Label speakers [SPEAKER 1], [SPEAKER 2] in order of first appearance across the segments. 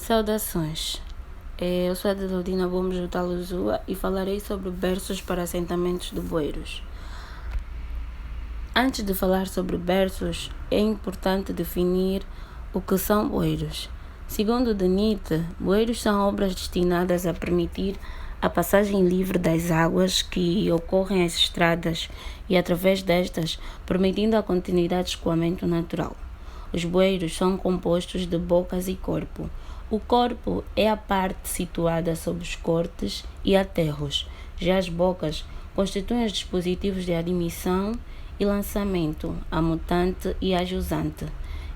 [SPEAKER 1] Saudações. Eu sou a Adelodina Gomes do Taluzua e falarei sobre berços para assentamentos de bueiros. Antes de falar sobre berços, é importante definir o que são bueiros. Segundo DENIT, bueiros são obras destinadas a permitir a passagem livre das águas que ocorrem às estradas e, através destas, permitindo a continuidade de escoamento natural. Os bueiros são compostos de bocas e corpo. O corpo é a parte situada sob os cortes e aterros. Já as bocas constituem os dispositivos de admissão e lançamento, a mutante e a jusante,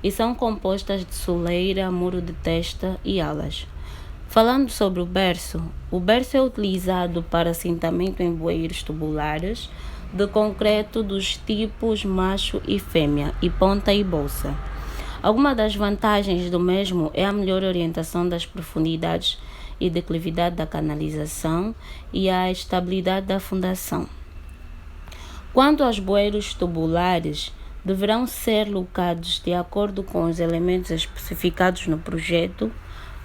[SPEAKER 1] e são compostas de soleira, muro de testa e alas. Falando sobre o berço é utilizado para assentamento em bueiros tubulares de concreto dos tipos macho e fêmea e ponta e bolsa. Alguma das vantagens do mesmo é a melhor orientação das profundidades e declividade da canalização e a estabilidade da fundação. Quanto aos bueiros tubulares, deverão ser locados de acordo com os elementos especificados no projeto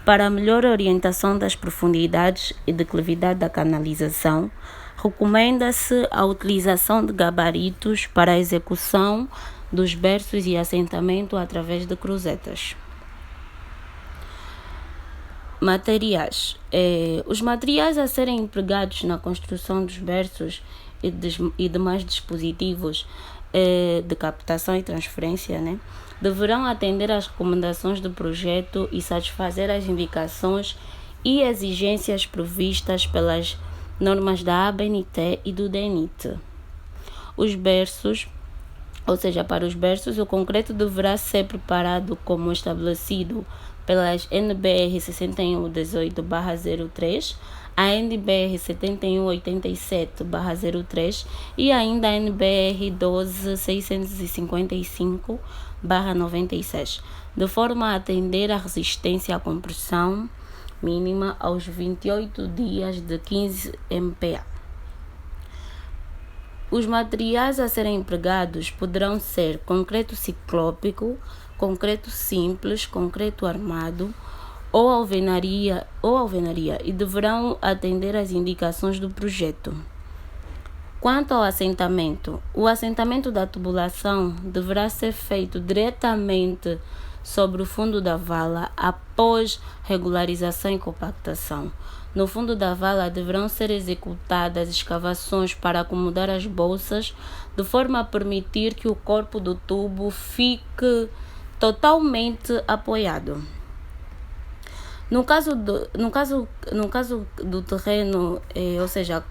[SPEAKER 1] para a melhor orientação das profundidades e declividade da canalização. Recomenda-se a utilização de gabaritos para a execução dos berços e assentamento através de cruzetas. Materiais. Os materiais a serem empregados na construção dos berços e demais dispositivos de captação e transferência, deverão atender às recomendações do projeto e satisfazer as indicações e exigências previstas pelas normas da ABNT e do DENIT. Para os berços, o concreto deverá ser preparado como estabelecido pelas NBR 6118/03, a NBR 7187/03 e ainda a NBR 12655/96, de forma a atender à resistência à compressão mínima aos 28 dias de 15 MPa. Os materiais a serem empregados poderão ser concreto ciclópico, concreto simples, concreto armado ou alvenaria e deverão atender às indicações do projeto. Quanto ao assentamento, o assentamento da tubulação deverá ser feito diretamente sobre o fundo da vala após regularização e compactação. No fundo da vala deverão ser executadas escavações para acomodar as bolsas, de forma a permitir que o corpo do tubo fique totalmente apoiado. No caso do terreno,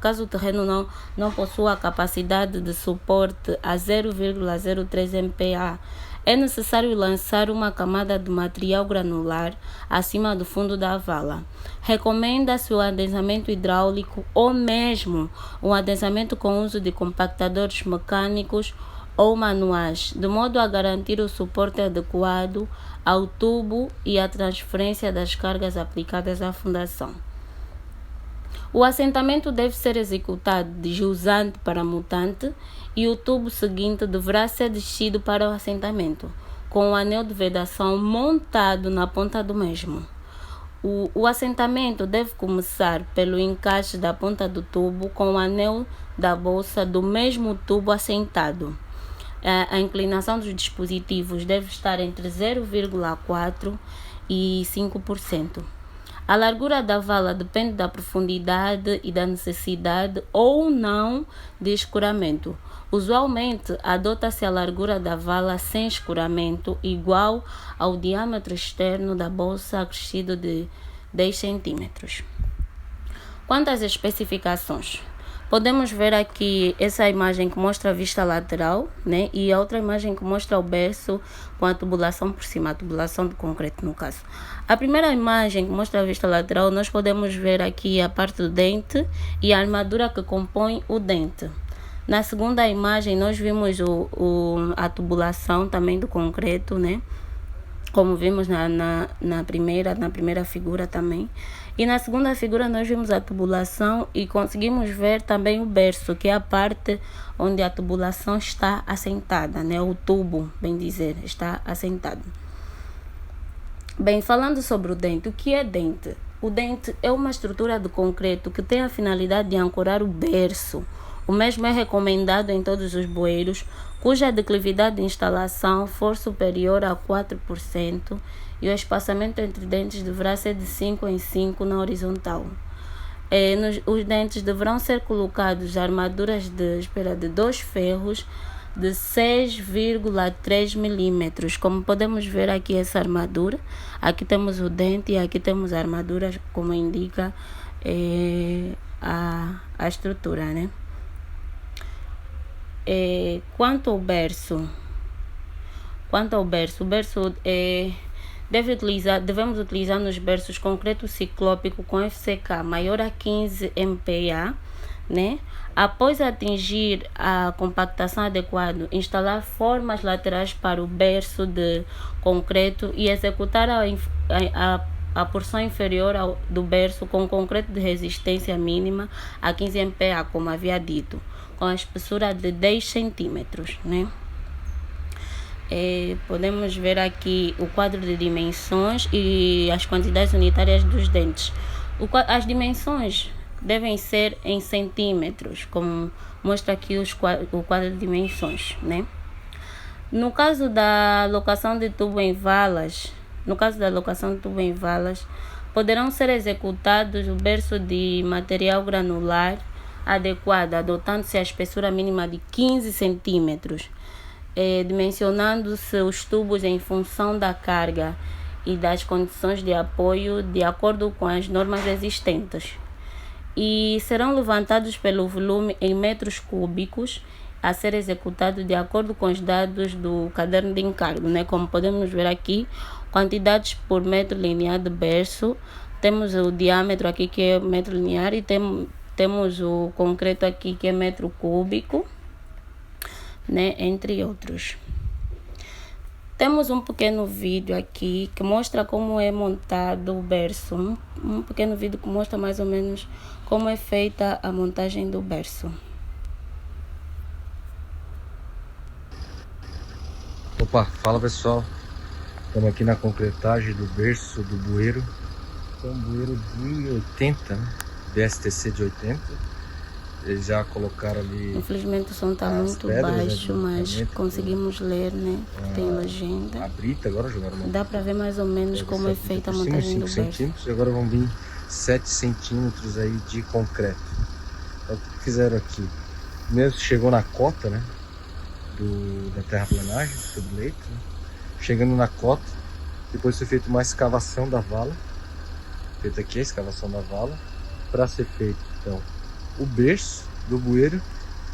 [SPEAKER 1] caso o terreno não possua a capacidade de suporte a 0,03 MPa, é necessário lançar uma camada de material granular acima do fundo da vala. Recomenda-se o adensamento hidráulico ou mesmo o adensamento com uso de compactadores mecânicos ou manuais, de modo a garantir o suporte adequado ao tubo e a transferência das cargas aplicadas à fundação. O assentamento deve ser executado de jusante para mutante e o tubo seguinte deverá ser descido para o assentamento, com o anel de vedação montado na ponta do mesmo. O assentamento deve começar pelo encaixe da ponta do tubo com o anel da bolsa do mesmo tubo assentado. A inclinação dos dispositivos deve estar entre 0,4% e 5%. A largura da vala depende da profundidade e da necessidade ou não de escoramento. Usualmente, adota-se a largura da vala sem escoramento igual ao diâmetro externo da bolsa acrescido de 10 cm. Quanto às especificações, podemos ver aqui essa imagem que mostra a vista lateral, e a outra imagem que mostra o berço com a tubulação por cima, a tubulação de concreto no caso. A primeira imagem que mostra a vista lateral, nós podemos ver aqui a parte do dente e a armadura que compõe o dente. Na segunda imagem, nós vimos a tubulação também do concreto, como vimos na primeira figura também. E na segunda figura nós vimos a tubulação e conseguimos ver também o berço, que é a parte onde a tubulação está assentada, o tubo, bem dizer, está assentado. Bem, falando sobre o dente, o que é dente? O dente é uma estrutura de concreto que tem a finalidade de ancorar o berço. O mesmo é recomendado em todos os bueiros, cuja declividade de instalação for superior a 4% e o espaçamento entre dentes deverá ser de 5 em 5 na horizontal. Os dentes deverão ser colocados armaduras de 2 ferros de 6,3 milímetros. Como podemos ver aqui essa armadura, aqui temos o dente e aqui temos a armadura, como indica a estrutura, né? Quanto ao berço, o berço devemos utilizar nos berços concreto ciclópico com FCK maior a 15 MPa, né? Após atingir a compactação adequada, instalar formas laterais para o berço de concreto e executar a porção inferior do berço com concreto de resistência mínima a 15 MPa, como havia dito, com a espessura de 10 centímetros, né? Podemos ver aqui o quadro de dimensões e as quantidades unitárias dos dentes. As dimensões devem ser em centímetros, como mostra aqui o quadro de dimensões, né? No caso da locação de tubo em valas, poderão ser executados o berço de material granular adequado, adotando-se a espessura mínima de 15 centímetros, dimensionando-se os tubos em função da carga e das condições de apoio de acordo com as normas existentes, e serão levantados pelo volume em metros cúbicos a ser executado de acordo com os dados do caderno de encargo, né? Como podemos ver aqui, quantidades por metro linear de berço, temos o diâmetro aqui que é metro linear e temos o concreto aqui que é metro cúbico, né? Entre outros. Temos um pequeno vídeo aqui que mostra como é montado o berço, um pequeno vídeo que mostra mais ou menos como é feita a montagem do berço.
[SPEAKER 2] Opa, fala pessoal, estamos aqui na concretagem do berço do bueiro. É um bueiro de 80, né? DSTC de 80. Eles já colocaram ali.
[SPEAKER 1] Infelizmente o som está muito baixo, mas conseguimos ler, né? Tem legenda.
[SPEAKER 2] A brita agora jogaram uma.
[SPEAKER 1] Dá para ver mais ou menos como é feita a montagem do berço.
[SPEAKER 2] 5 centímetros e agora vão vir 7 centímetros aí de concreto. Então, o que fizeram aqui? Primeiro chegou na cota, né? Da terraplanagem, do tubo-leito, né? Chegando na cota, depois foi feita uma escavação da vala, feita aqui a escavação da vala, para ser feito então o berço do bueiro,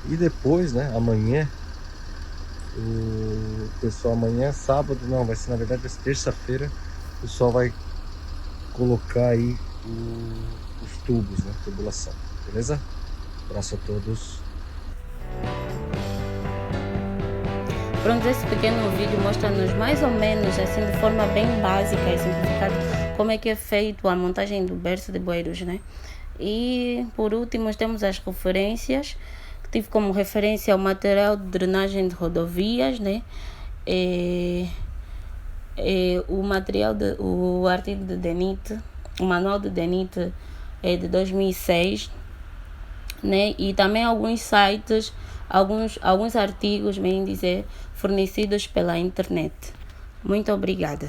[SPEAKER 2] e depois, né, amanhã, o pessoal amanhã, sábado, não, vai ser na verdade vai ser terça-feira, o pessoal vai colocar aí os tubos, né, tubulação, beleza? Abraço a todos.
[SPEAKER 1] Pronto, esse pequeno vídeo mostra-nos mais ou menos, assim, de forma bem básica e simplificada, como é que é feito a montagem do berço de bueiros, né? E por último temos as referências, que tive como referência o material de drenagem de rodovias, né? O artigo de DENIT, o manual de DENIT é de 2006, né? E também alguns sites, alguns artigos, bem dizer, fornecidos pela internet. Muito obrigada.